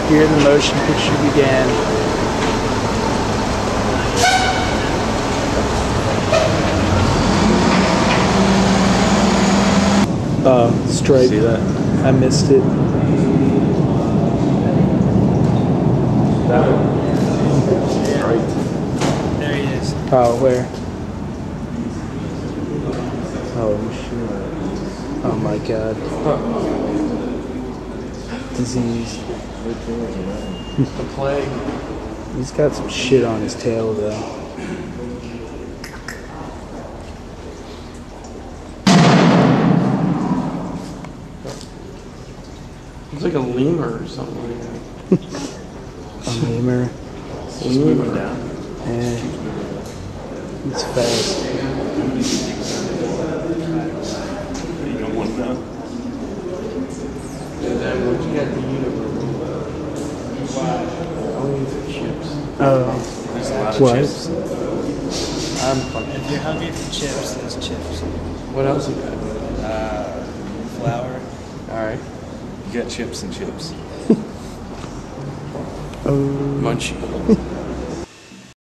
Here the motion picture began. Stripe. See that? I missed it. That one. Right. There he is. Oh, where? Oh, shit. Oh my god. Disease. The plague. He's got some shit on his tail, though. It's like a lemur or something like that. A lemur. Just moving down. Yeah. It's fast. You don't want that. And then what you got the universe? Only for chips. Oh. There's a lot of What? chips. I'm fucking. If you're hungry for chips, there's chips. What else you got? Flour. Alright. You got chips and chips. Oh. Munchie.